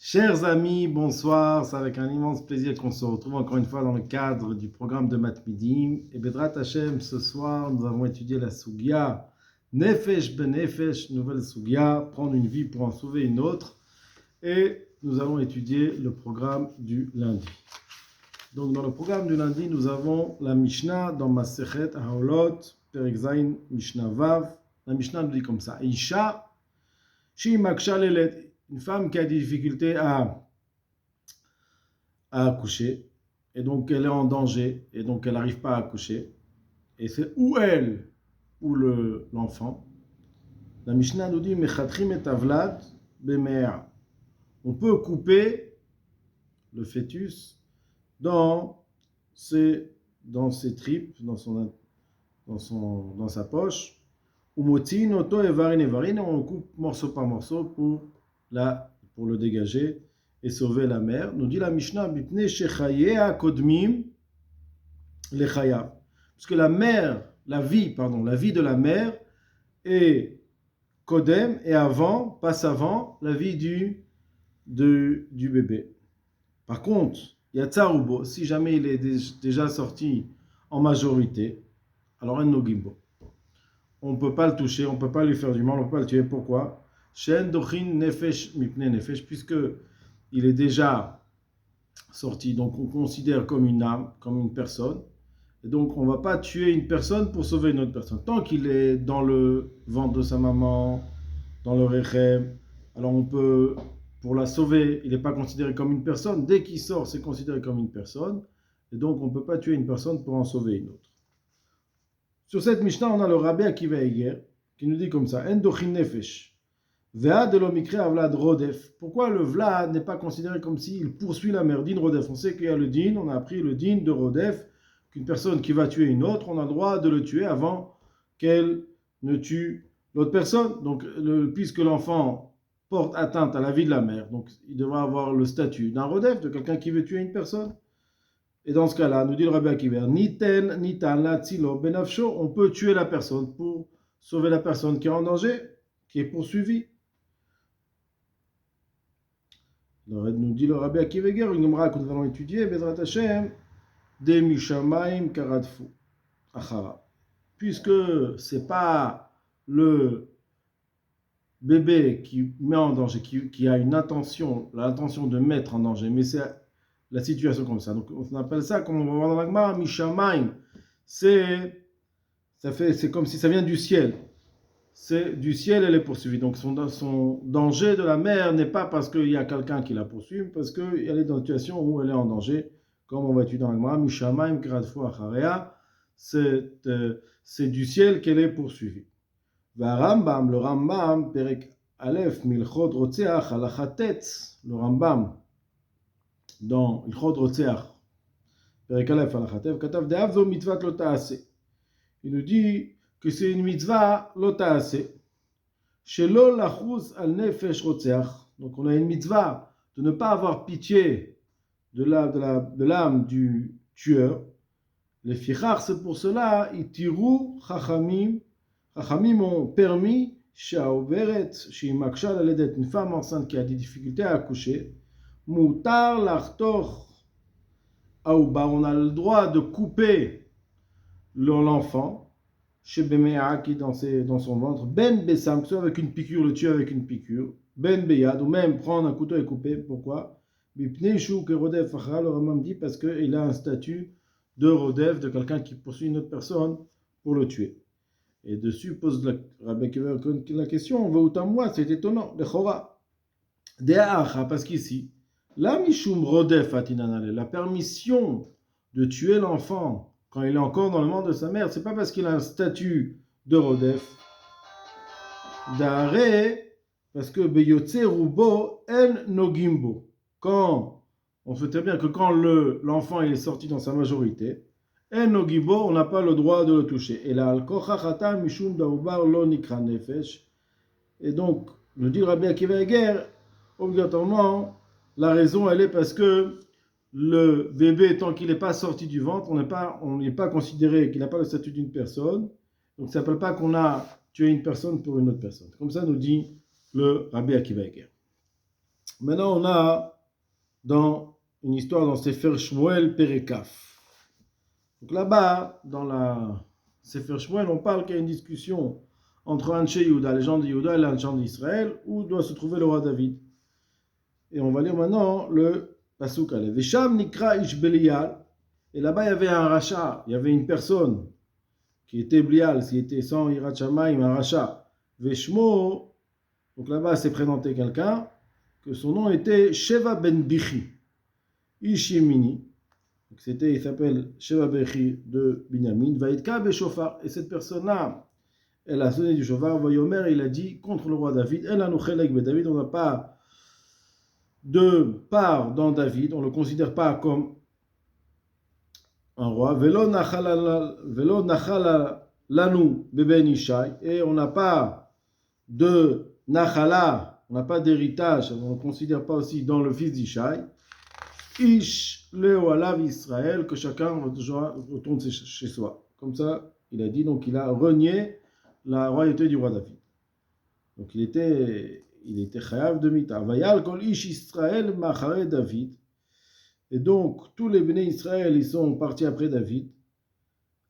Chers amis, bonsoir. C'est avec un immense plaisir qu'on se retrouve encore une fois dans le cadre du programme de Matmidim. Et Bedrat Hashem, ce soir, nous avons étudié la Sugia Nefesh ben Nefesh, nouvelle Sugia, prendre une vie pour en sauver une autre. Et nous allons étudier le programme du lundi. Donc, dans le programme du lundi, nous avons la Mishnah dans Masechet Haolot, Perek Zayin, Mishnah Vav. La Mishnah nous dit comme ça: Isha, Shi Maksha Lelet. Une femme qui a des difficultés à accoucher, et donc elle est en danger, et donc elle n'arrive pas à accoucher, et c'est ou elle ou l'enfant. La Mishnah nous dit Mechatrim et Avlad Bemea. On peut couper le fœtus dans ses tripes, dans sa poche, ou motin auto evarin evarin, et on coupe morceau par morceau pour le dégager et sauver la mère. Nous dit la Mishnah, Bipne shechayea kodmim lechayav. Parce que la vie de la mère est kodem, et passe avant la vie du bébé. Par contre, yatsarubo, si jamais il est déjà sorti en majorité, alors en nogimbo. On ne peut pas le toucher, on ne peut pas lui faire du mal, on ne peut pas le tuer. Pourquoi? Puisque il est déjà sorti, donc on considère comme une âme, comme une personne, et donc on ne va pas tuer une personne pour sauver une autre personne. Tant qu'il est dans le ventre de sa maman, dans le rechem, alors on peut, pour la sauver, il n'est pas considéré comme une personne. Dès qu'il sort, c'est considéré comme une personne, et donc on ne peut pas tuer une personne pour en sauver une autre. Sur cette Mishnah, on a le Rabbi Akiva Eger qui nous dit comme ça: Endochin nefesh. Pourquoi le Vlad n'est pas considéré comme s'il poursuit la mère? Din Rodef. On sait qu'il y a le din, on a appris le din de Rodef, qu'une personne qui va tuer une autre, on a le droit de le tuer avant qu'elle ne tue l'autre personne. Donc, puisque l'enfant porte atteinte à la vie de la mère, donc il devra avoir le statut d'un Rodef, de quelqu'un qui veut tuer une personne. Et dans ce cas-là, nous dit le Rabbi Akiva, nitan la tzilo benafsho, on peut tuer la personne pour sauver la personne qui est en danger, qui est poursuivie. Nous dit le Rabbi Akiva Eger, une Gemara que nous allons étudier, Bezrat Hashem, de Mishamaim Karadfu Achara. Puisque c'est pas le bébé qui met en danger, qui a l'intention de mettre en danger, mais c'est la situation comme ça. Donc on appelle ça, comme on va voir dans la Gemara, Mishamaim. C'est comme si ça vient du ciel. C'est du ciel, elle est poursuivie. Donc son danger de la mère n'est pas parce qu'il y a quelqu'un qui la poursuit, parce qu'elle est dans une situation où elle est en danger, comme on va étudier dans la Gemara, Mishamaim Kradfu Acharea, c'est du ciel qu'elle est poursuivie. Le Rambam, Perek Aleph, Milchot Rotzeach, Alachatetz, le Rambam, dans Milchot Rotzeach, Perek Aleph, Alachatetz, Katav Deavzo Mitzvat Lotaase. Il nous dit que c'est une mitzvah lotaase. Shelo lachuz al nefesh rotzeach. Donc on a une mitzvah de ne pas avoir pitié de l'âme du tueur. Les fichar, c'est pour cela, itiru chachamim. Chachamim ont permis she'aoveret she'imaksha laledet, une femme enceinte qui a des difficultés à accoucher. Mutar lachtoch aouba, on a le droit de couper l'enfant. Chez Bemea, qui dans son ventre, Ben Bessam, soit avec une piqûre, le tuer avec une piqûre, Ben Beyad, ou même prendre un couteau et couper. Pourquoi? Bipne Shou que Rodef Achra, le Ramam dit, parce qu'il a un statut de Rodef, de quelqu'un qui poursuit une autre personne pour le tuer. Et dessus pose Rabbi Akiva la question, on va où moi, c'est étonnant, le Chora. De'acha, parce qu'ici, la Mishum Rodef Atinanale, la permission de tuer l'enfant quand il est encore dans le ventre de sa mère, c'est pas parce qu'il a un statut de Rodef, d'arrêt, parce que Beyotse Rubo En Nogimbo. Quand on sait très bien que quand l'enfant est sorti dans sa majorité, En Nogimbo, on n'a pas le droit de le toucher. Et là, Al-Kochachata Mishum Daubar Lo Nikra Nefesh. Et donc, nous dit le Rabbi Akiva Eger, obligatoirement, la raison, elle est parce que le bébé, tant qu'il n'est pas sorti du ventre, on n'est pas considéré qu'il n'a pas le statut d'une personne. Donc ça ne s'appelle pas qu'on a tué une personne pour une autre personne. Comme ça nous dit le Rabbi Akiva Eger. Maintenant, on a dans une histoire dans Sefer Shmuel Perekaf. Donc là-bas, dans la Sefer Shmuel, on parle qu'il y a une discussion entre Anshe Yehuda, les gens de Yehuda, et les gens d'Israël, où doit se trouver le roi David. Et on va lire maintenant le Pasuk Aleph. Vesham Nikra Ish Belial. Et là-bas, il y avait un rachat, il y avait une personne qui était Blial, qui était sans Hirat Shamayim, un rachat. Veshmo, donc là-bas, s'est présenté quelqu'un, que son nom était Sheva ben Bichi, Ish Yemini. Il s'appelle Sheva Bechi de Binyamin, Vaïtka Beshofar. Et cette personne-là, elle a sonné du shofar, Vayomer, il a dit contre le roi David, El Anouchelek be David, on n'a pas de part dans David, on ne le considère pas comme un roi. Velo Nachala Lanu Beben Ishai, et on n'a pas de Nachala, on n'a pas d'héritage, on ne le considère pas aussi dans le fils d'Ishai. Ish Leo Alav Israël, que chacun retourne chez soi. Comme ça, il a dit, donc il a renié la royauté du roi David. Donc il était chayav de mita. Vayal kol ish Israël machare David. Et donc tous les béné Israël, ils sont partis après David.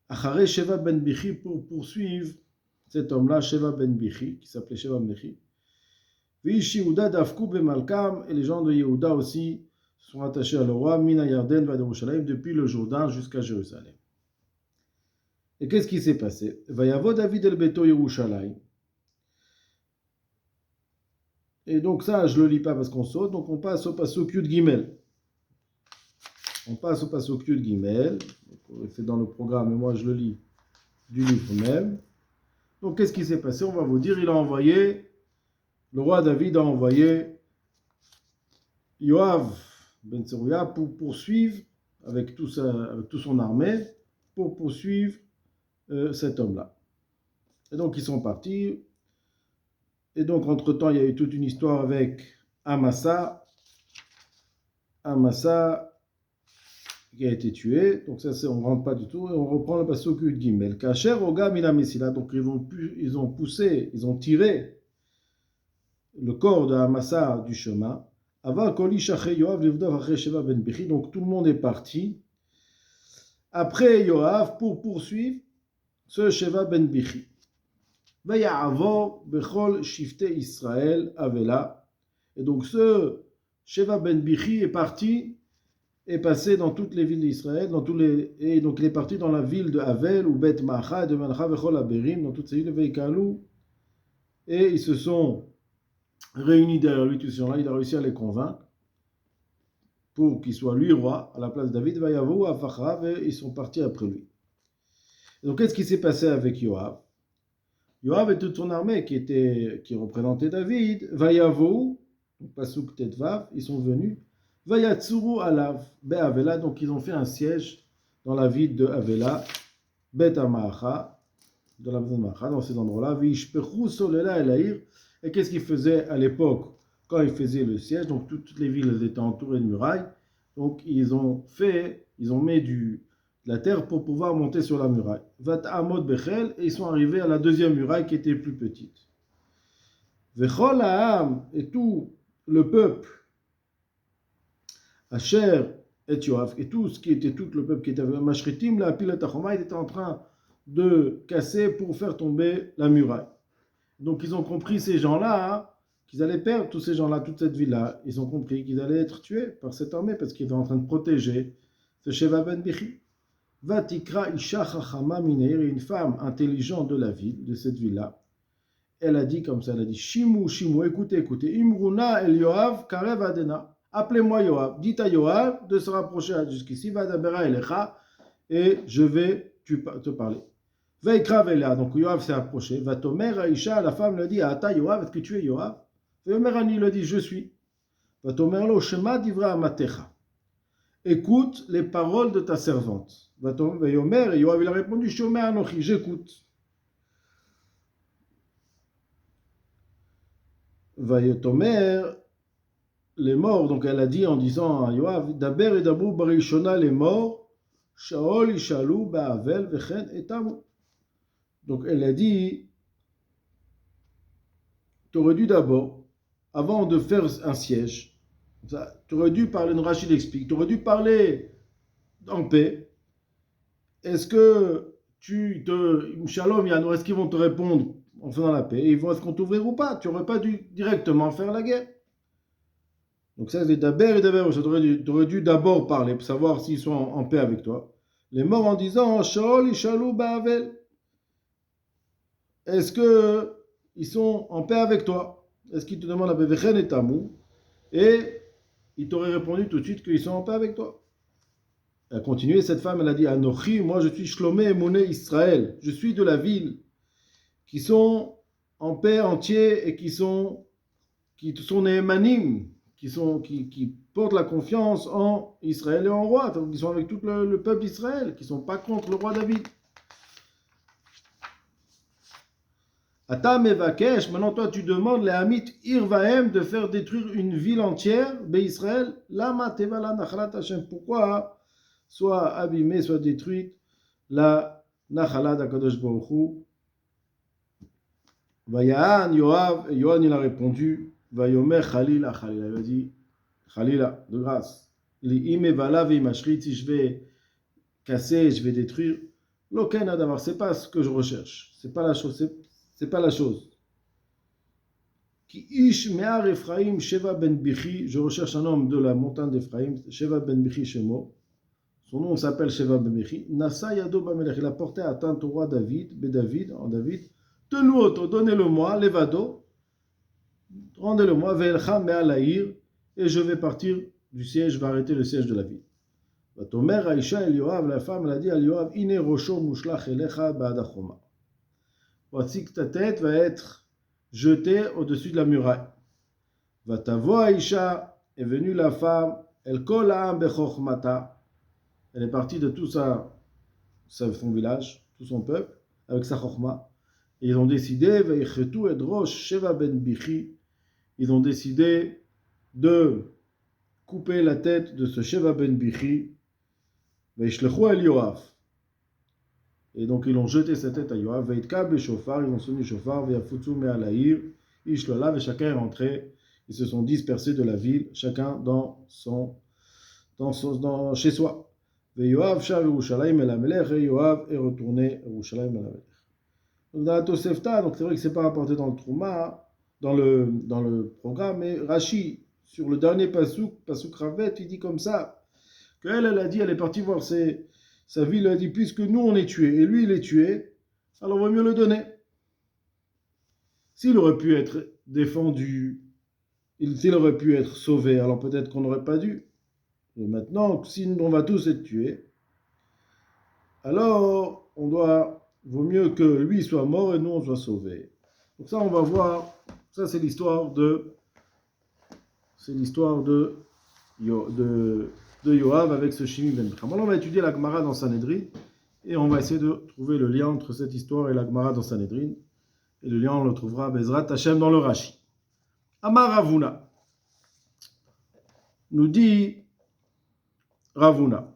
Achare Sheva ben Bichi, pour poursuivre cet homme-là, Sheva ben Bichi, qui s'appelait Sheva ben Bichi. Vish Yehuda dafku bemalkam, et les gens de Yehuda aussi sont attachés à le roi, Mina Yarden va de Yerushalayim, depuis le Jourdain jusqu'à Jérusalem. Et qu'est-ce qui s'est passé? Vayavo David el Beto Yerushalayim. Et donc ça, je ne le lis pas parce qu'on saute, donc on passe au Pasuk Yud Gimel. On passe au Pasuk Yud Gimel, c'est dans le programme, et moi je le lis du livre même. Donc qu'est-ce qui s'est passé? On va vous dire, le roi David a envoyé Yoav ben Tserouya pour poursuivre, avec toute son armée, pour poursuivre cet homme-là. Et donc ils sont partis. Et donc entre-temps, il y a eu toute une histoire avec Amasa qui a été tué. Donc ça, on ne rentre pas du tout. Et on reprend le pasuk Yud Gimel. Kacher Oga Mina Mesila. Donc ils ont tiré le corps de Amasa du chemin. Donc tout le monde est parti après Yoav pour poursuivre ce Sheva ben Bichi. Vaya'avor bechol shifte Israël avela. Et donc ce Sheva ben Bichi est passé dans toutes les villes d'Israël, et donc il est parti dans la ville de Havel ou Bet Maacha, de Malcha vechol Aberim, dans toutes ces villes de Veikalou, et ils se sont réunis derrière lui, tous ces gens-là, il a réussi à les convaincre pour qu'il soit lui roi à la place de David. Vayavo Afachrav, et ils sont partis après lui. Et donc qu'est-ce qui s'est passé avec Yoav? Yoav et toute son armée qui représentait David, Vayavo, Pasuk Tetvav, ils sont venus, Vayatsuru alav be'avela, donc ils ont fait un siège dans la ville de Avela, Bet Amaacha, dans la ville de Maacha, dans ces endroits-là, Vishpechu solela elaïr. Et qu'est-ce qu'ils faisaient à l'époque quand ils faisaient le siège? Donc toutes les villes étaient entourées de murailles, donc ils ont mis de la terre pour pouvoir monter sur la muraille. Vat Amod Bechel, et ils sont arrivés à la deuxième muraille qui était plus petite. Vechol Ha'am, et tout le peuple, Asher et Yoav, et tout le peuple qui était avec Mashritim, la Pilat Achoma, il était en train de casser pour faire tomber la muraille. Donc ils ont compris, ces gens-là, qu'ils allaient perdre tous ces gens-là, toute cette ville-là. Ils ont compris qu'ils allaient être tués par cette armée parce qu'ils étaient en train de protéger ce Sheva ben Bichi. Vatikra Isha Chachama Mineir, une femme intelligente de la ville, de cette ville-là. Elle a dit comme ça, elle a dit Shimu, Shimu, écoutez, Imruna el Yoav Karev Adena. Appelez-moi Yoav. Dites à Yoav de se rapprocher jusqu'ici, Vadabera Elecha, et je vais te parler. Vaikra Vela, donc Yoav s'est approché. Vatomer Aisha, la femme lui a dit Ata Yoav, est-ce que tu es Yoav? Vayomer Ani lui a dit Je suis. Vatomer lo Shema Divra Amatecha. Écoute les paroles de ta servante. Vayomer, et Yoav il a répondu Shomer Anochi, j'écoute. Vayotomer, les morts, donc elle a dit en disant à Yoav, Daber et Dabou Barishona, les morts, Shaol Ishalou Ba'avel Vechen Etamu. Donc elle a dit, tu aurais dû d'abord, avant de faire un siège, Tu aurais dû parler, Rachid explique, tu aurais dû parler en paix. Est-ce que Shalom, Yannou, est-ce qu'ils vont te répondre en faisant la paix? Et ils vont est-ce qu'on t'ouvrir ou pas? Tu n'aurais pas dû directement faire la guerre. Donc ça, c'est d'abord et d'abord. Tu aurais dû d'abord parler pour savoir s'ils sont en paix avec toi. Les morts en disant Shaol, Ishalou, Ba'avel. Est-ce qu'ils sont en paix avec toi? Est-ce qu'ils te demandent la Bevechen et Tamou? Et ils t'auraient répondu tout de suite qu'ils sont en paix avec toi. Elle a continué, cette femme, elle a dit Anochi, moi je suis Shlomé Emoné Israël. Je suis de la ville qui sont en paix entier et qui sont des émanim, qui portent la confiance en Israël et en roi, qui sont avec tout le peuple d'Israël, qui ne sont pas contre le roi David. Ata mevakesh, maintenant toi tu demandes les Hamit Irvahem de faire détruire une ville entière, Israël, lama tevala nachalat Hashem. Pourquoi soit abîmée, soit détruite la nachalat d'Akadosh Baruch Hu? Vayahan Yoav, et Yohan il a répondu, Vayomer Khalila, Khalila, il a dit, Khalila, de grâce. L'ime valav et mashrit, si je vais casser, je vais détruire, l'aucun a d'avoir, c'est pas ce que je recherche, c'est pas la chose, c'est pas la chose. Ki ish me'ar Ephraim, Sheva ben Bichi, je recherche un homme de la montagne d'Ephraim, Sheva ben Bichi Shemo, son nom s'appelle Sheva ben Bichi, Nasa Yado Bamelech, il a porté atteinte au roi David, David, en David, Tenouoto, donnez-le-moi, Levado, rendez-le-moi, Ve'elcha me'alaïr, et je vais partir du siège, je vais arrêter le siège de la ville. Vatomer Aïcha el Yoav, la femme, elle a dit à Yoav, Ine Rosho Mushlach Elecha Ba'adachoma. Voici que ta tête va être jetée au-dessus de la muraille. Vatavo Aïcha, est venue la femme, El Kol Ha'am Bechochmata, elle est partie de tout son village, tout son peuple, avec sa chokhma. Et ils ont décidé, Ve'yechetu et Rosh Sheva ben Bichi, ils ont décidé de couper la tête de ce Sheva ben Bichi, Ve'yishlechu el Yoav. Et donc ils ont jeté sa tête à Yoav, Ve'yitka be'shofar, ils ont sonné shofar, Ve'yafutsu me'alaïr, Ishlola, et chacun est rentré, ils se sont dispersés de la ville, chacun chez soi. Ve'yoav shar Yerushalayim el Hamelech, et Yoav est retourné à Yerushalayim el Hamelech. Donc dans la Tosefta, donc c'est vrai que c'est pas rapporté dans le Trouma, dans le programme, mais Rashi, sur le dernier Pasuk Ravet, il dit comme ça, qu'elle, elle a dit, elle est partie voir sa ville, elle a dit, puisque nous on est tués, et lui il est tué, alors il vaut mieux le donner. S'il aurait pu être défendu, s'il aurait pu être sauvé, alors peut-être qu'on n'aurait pas dû. Et maintenant, si on va tous être tués, alors vaut mieux que lui soit mort et nous on soit sauvés. Donc ça on va voir, ça c'est l'histoire de Yoav avec ce Shimi ben Bichi. Alors on va étudier la Gemara dans Sanhedrin et on va essayer de trouver le lien entre cette histoire et la Gemara dans Sanhedrin. Et le lien on le trouvera Bezrat Hashem dans le Rashi. Amar Ravuna nous dit Ravuna.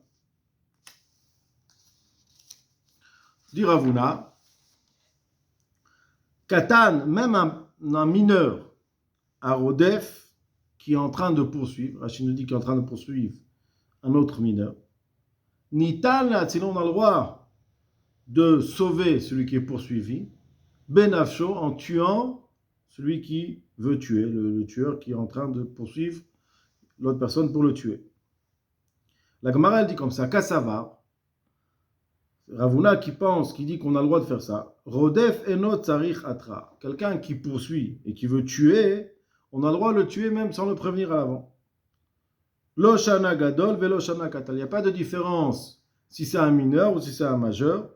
Dit Ravuna, Katan, même un mineur, à Rodef, qui est en train de poursuivre, Rachid nous dit qu'il est en train de poursuivre un autre mineur, Nital, sinon on a le droit de sauver celui qui est poursuivi, Benafsho, en tuant celui qui veut tuer, le tueur qui est en train de poursuivre l'autre personne pour le tuer. La Gemara elle dit comme ça, Kassavar, Ravuna qui dit qu'on a le droit de faire ça. Rodef enot tsarich atra. Quelqu'un qui poursuit et qui veut tuer, on a le droit de le tuer même sans le prévenir à l'avant. Lo shana gadol velo shana katal. Il n'y a pas de différence si c'est un mineur ou si c'est un majeur.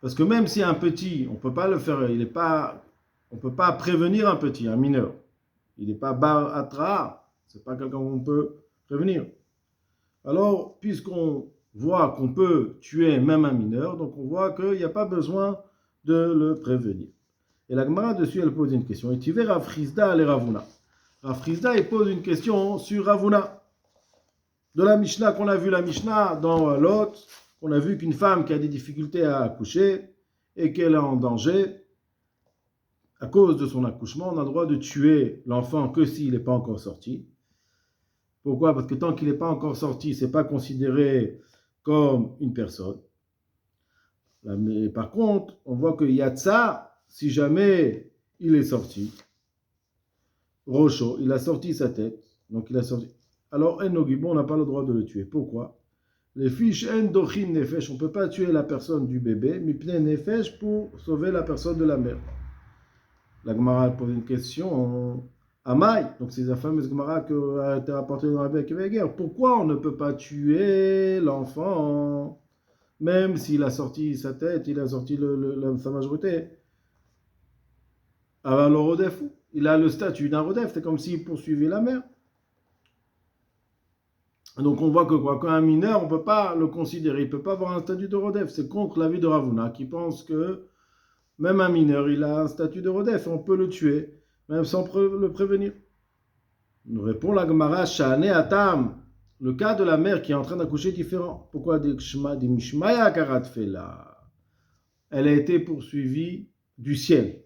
Parce que même si un petit, on ne peut pas le faire, on ne peut pas prévenir un petit, un mineur. Il n'est pas bar atra. Ce n'est pas quelqu'un qu'on peut prévenir. Alors, puisqu'on voit qu'on peut tuer même un mineur, donc on voit qu'il n'y a pas besoin de le prévenir. Et la Gemara dessus, elle pose une question. Et tu verras Rav Chizda et Ravuna. Rav Chizda, il pose une question sur Ravuna. De la Mishnah qu'on a vu, la Mishnah dans Lot, on a vu qu'une femme qui a des difficultés à accoucher et qu'elle est en danger, à cause de son accouchement, on a le droit de tuer l'enfant que s'il n'est pas encore sorti. Pourquoi? Parce que tant qu'il n'est pas encore sorti, ce n'est pas considéré comme une personne. Mais par contre, on voit que Yatsa, si jamais il est sorti, Rocho, il a sorti sa tête, donc il a sorti. Alors, Enogibon, on n'a pas le droit de le tuer. Pourquoi? Les fiches Endochin Nefesh, on ne peut pas tuer la personne du bébé, Mipne Nefesh pour sauver la personne de la mère. La Gemara pose une question à Maï, donc c'est la fameuse Gemara qui a été rapportée dans la Rabbi Akiva Eger. Pourquoi on ne peut pas tuer l'enfant, même s'il a sorti sa tête, il a sorti sa majorité? Alors le Rodef, il a le statut d'un Rodef, c'est comme s'il poursuivait la mère. Donc on voit que qu'un mineur, on ne peut pas le considérer, il ne peut pas avoir un statut de Rodef. C'est contre l'avis de Ravuna qui pense que même un mineur, il a un statut de Rodef, on peut le tuer, même sans le prévenir. Nous répond la Gemara, Shane Atam, le cas de la mère qui est en train d'accoucher est différent. Pourquoi des Mishmaya Karat Fela? Elle a été poursuivie du ciel.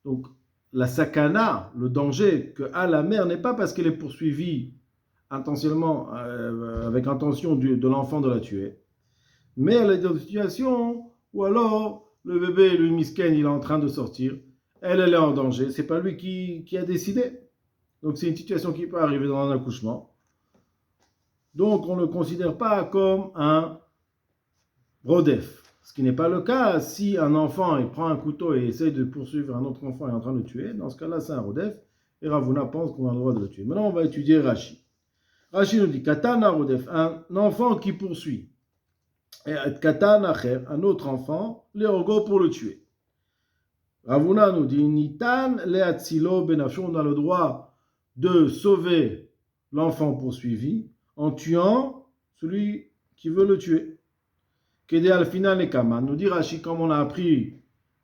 Donc la sakana, le danger que a la mère n'est pas parce qu'elle est poursuivie intentionnellement, avec intention de l'enfant de la tuer, mais elle est dans une situation où alors le bébé, le misken, il est en train de sortir, elle est en danger, c'est pas lui qui a décidé. Donc c'est une situation qui peut arriver dans un accouchement. Donc on ne le considère pas comme un rodef. Ce qui n'est pas le cas si un enfant il prend un couteau et essaie de poursuivre un autre enfant et est en train de le tuer. Dans ce cas-là, c'est un rodef. Et Ravuna pense qu'on a le droit de le tuer. Maintenant, on va étudier Rashi. Rashi nous dit Katana rodef, un enfant qui poursuit. Et Katana acher, un autre enfant, l'ergo pour le tuer. Ravuna nous dit Nitan leatzilo benafsho, on a le droit de sauver l'enfant poursuivi en tuant celui qui veut le tuer. Kede al final et kaman, nous dit Rashi, comme on a appris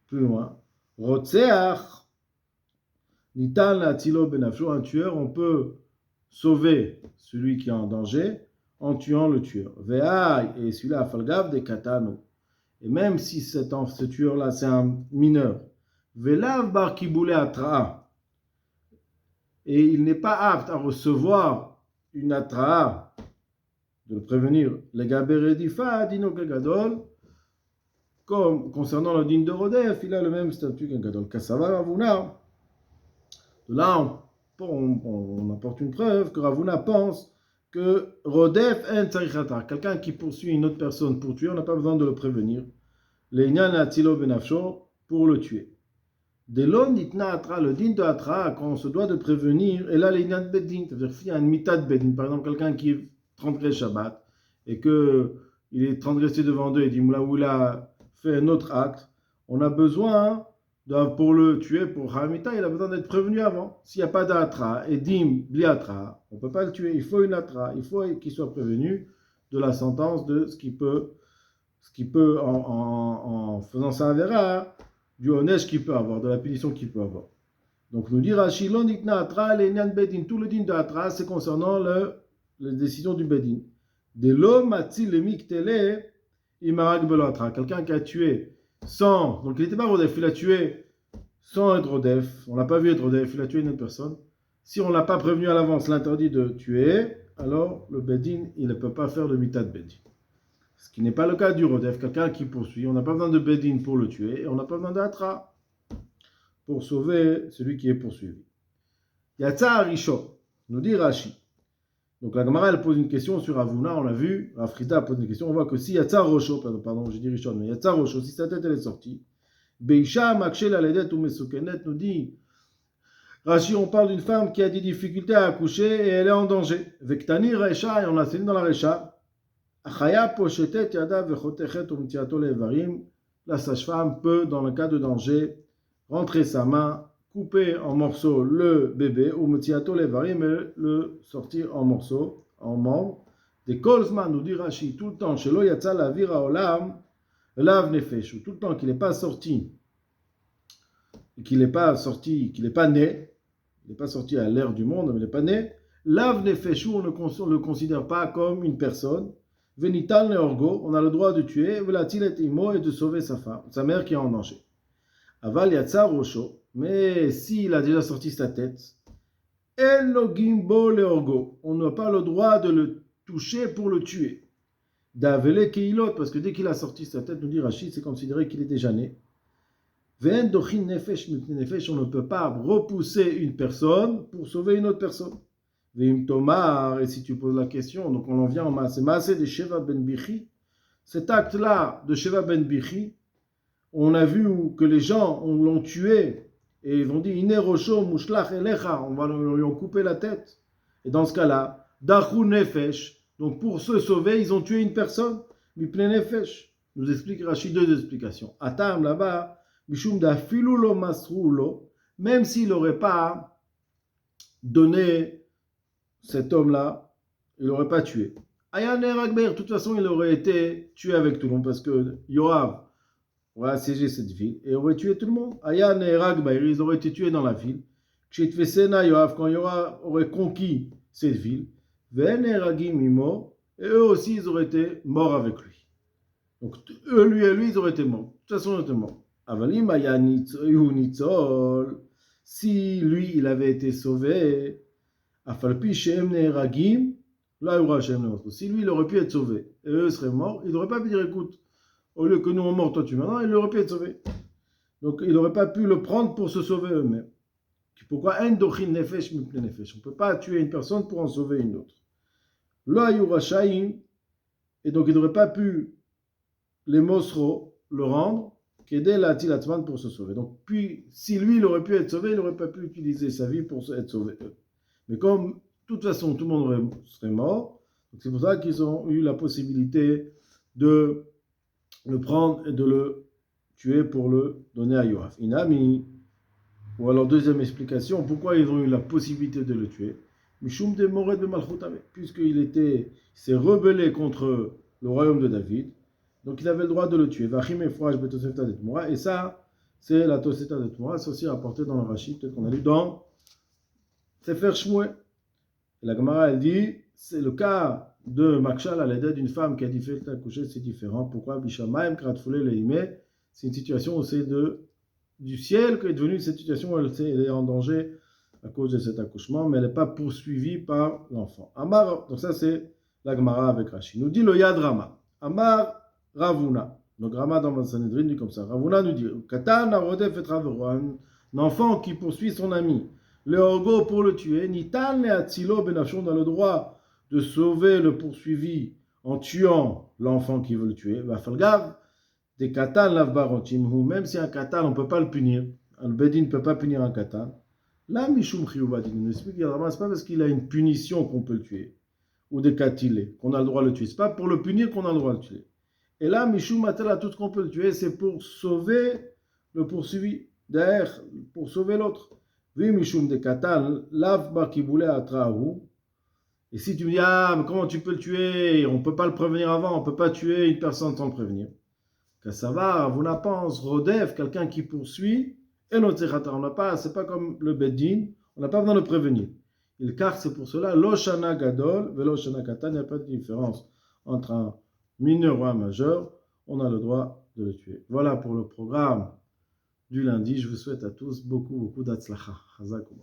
plus loin, Rotseach, Nitan leatzilo benafsho, un tueur, on peut sauver celui qui est en danger en tuant le tueur. Ve'ai, et celui-là, falgav de katano. Et même si ce tueur-là, c'est un mineur, Ve'lav bar kiboule atra, et il n'est pas apte à recevoir une atra, de le prévenir, les gaberedifa, dino gadol, comme concernant le din de Rodef, il a le même statut qu'un gadol. Kassava Ravuna. De là, on apporte une preuve que Ravuna pense que Rodef en tzarichata, quelqu'un qui poursuit une autre personne pour tuer, on n'a pas besoin de le prévenir. L'einyan atzilo benafsho, pour le tuer. De l'on nitna atra, le din de atra, quand on se doit de prévenir, et là l'einyan bedin, c'est-à-dire s'il y a un mitad bedin, par exemple quelqu'un qui transgresse Shabbat, et qu'il est transgressé devant Dieu, et dit où il a fait un autre acte, on a besoin, pour le tuer, pour Hamita, il a besoin d'être prévenu avant. S'il n'y a pas d'atra, et dim, bliatra, on ne peut pas le tuer, il faut une atra, il faut qu'il soit prévenu de la sentence de ce qui peut en faisant ça avera, du onesh qu'il peut avoir, de la punition qu'il peut avoir. Donc nous dit Rashi, l'on ditna atra, l'enyan bedin, tout le din de atra, c'est concernant la décision du bedin. De l'homme atil le miktele, imarag belo atra, quelqu'un qui a tué sans, donc il n'était pas Rodef, il a tué sans être Rodef, on ne l'a pas vu être Rodef, il a tué une autre personne. Si on ne l'a pas prévenu à l'avance, l'interdit de tuer, alors le bedin, il ne peut pas faire le mitad bedin. Ce qui n'est pas le cas du Rodef, quelqu'un qui poursuit, on n'a pas besoin de bedin pour le tuer, et on n'a pas besoin d'atra pour sauver celui qui est poursuivi. Yatsa Arisho, nous dit Rashi. Donc la Gemara, elle pose une question sur Ravuna, on l'a vu, Rafrida pose une question, on voit que si Yatsa Rosho, pardon, j'ai dit Rishon, mais Yatsa Rosho, si sa tête elle est sortie, Beisha Makshel Aledet ou Mesukenet nous dit, Rashi, on parle d'une femme qui a des difficultés à accoucher et elle est en danger. Vektani Recha, et on a enseigné dans la Recha, Achaya Poshetet Yada Vechotechet Umtiato Levarim, la sage-femme peut, dans le cas de danger, rentrer sa main, couper en morceaux le bébé, ou Metiato Levarim, et le sortir en morceaux, en membres. Des Kolzman, nous dit Rashi, tout le temps, chez Lo Yatsa la Vira Olam, Lav Nefesh, tout le temps qu'il n'est pas sorti, qu'il n'est pas né, il n'est pas sorti à l'ère du monde, mais il n'est pas né, Lav Nefesh, on ne le considère pas comme une personne, Venital Neorgo, on a le droit de tuer, Velatilet Imo, et de sauver sa femme, sa mère qui est en danger. Aval Yatsa Rosho, mais s'il a déjà sorti sa tête, El nogim bo leorgo. On n'a pas le droit de le toucher pour le tuer. D'avele keilot, parce que dès qu'il a sorti sa tête, nous dit Rachid, c'est considéré qu'il est déjà né. Ve'en dochin nefesh mipne nefesh, on ne peut pas repousser une personne pour sauver une autre personne. Ve'im tomar, et si tu poses la question, donc on en vient en maasé de Sheva ben Bichi. Cet acte-là de Sheva ben Bichi, on a vu que les gens l'ont tué et ils ont dit Ine Rosho Mushlach Elecha, lui ont coupé la tête. Et dans ce cas-là, Dachu Nefesh, donc pour se sauver, ils ont tué une personne, Mipne Nefesh. Nous explique Rachid deux explications. Atam là-bas, Mishum da Filulo Masrulo, même s'il n'aurait pas donné cet homme-là, il n'aurait pas tué. Ayan Eragber, de toute façon, il aurait été tué avec tout le monde parce que Yoav aurait assiégé cette ville et aurait tué tout le monde. Ayan et Ragbair, ils auraient été tués dans la ville. Sena Yoav, quand Yoav aurait conquis cette ville, Ven et Ragim Imo, et eux aussi, ils auraient été morts avec lui. Donc, eux, lui et lui, ils auraient été morts. De toute façon, ils étaient morts. Avalim Ayan Nitzol, si lui, il avait été sauvé, Afalpi Shem ne Ragim, là, il aura Shem ne. Si lui, il aurait pu être sauvé, et eux seraient morts, il n'aurait pas pu dire écoute, au lieu que nous on meurt, toi tu meurs, il aurait pu être sauvé. Donc il n'aurait pas pu le prendre pour se sauver eux-mêmes. Pourquoi on ne peut pas tuer une personne pour en sauver une autre. Là, il y aura Shaim, et donc il n'aurait pas pu les Mosro le rendre, qu'aider la Tilatman pour se sauver. Donc, puis, si lui, il aurait pu être sauvé, il n'aurait pas pu utiliser sa vie pour être sauvé. Mais comme, de toute façon, tout le monde serait mort, c'est pour ça qu'ils ont eu la possibilité de le prendre et de le tuer pour le donner à Yoav. Inami, ou alors deuxième explication, pourquoi ils ont eu la possibilité de le tuer? Mishum de Mored de Malchutame, puisqu'il s'est rebellé contre le royaume de David, donc il avait le droit de le tuer. Vachim Efraj betosefta de Tmura, et ça, c'est la Tosefta de Tmura, c'est aussi rapporté dans le Rachid, peut-être qu'on a lu dans Sefer Shmuel. Et la Gemara, elle dit, c'est le cas de Makshal à l'aide d'une femme qui a fait accoucher, c'est différent. Pourquoi Bishamaim Kratfoulé Leime, c'est une situation où c'est du ciel qu'est devenue cette situation où elle est en danger à cause de cet accouchement, mais elle n'est pas poursuivie par l'enfant. Amar, donc ça c'est la Gemara avec Rashi. Nous dit le Yad Rama. Amar Ravuna. Donc Rama dans le Sanhedrin dit comme ça. Ravuna nous dit Katan Arodef et Ravero, un enfant qui poursuit son ami. Le orgo pour le tuer, Nitan le Atzilo Benachon a le droit de sauver le poursuivi en tuant l'enfant qui veut le tuer. Va falgav des katan lavbarotim, ou même si un katan on ne peut pas le punir, un bedin ne peut pas punir un katan. Là, Mishum Chiyuvadin nous explique qu'il c'est pas parce qu'il a une punition qu'on peut le tuer, ou des katilés, qu'on a le droit de le tuer. C'est pas pour le punir qu'on a le droit de le tuer. Et là, Mishum Atala, tout ce qu'on peut le tuer, c'est pour sauver le poursuivi, derrière, pour sauver l'autre. Oui, Mishum de Katan, Lavba Kiboulé Atrahu. Et si tu me dis, ah, mais comment tu peux le tuer? On ne peut pas le prévenir avant, on ne peut pas tuer une personne sans le prévenir. Car ça va, vous n'a pas Rodef, quelqu'un qui poursuit, et notre Zechata, on n'a pas, c'est pas comme le Beddin, on n'a pas besoin de le prévenir. Car c'est pour cela, Loshana Gadol, Veloshana Katan, il n'y a pas de différence entre un mineur ou un majeur, on a le droit de le tuer. Voilà pour le programme du lundi. Je vous souhaite à tous beaucoup d'Atzlacha. Chazakou.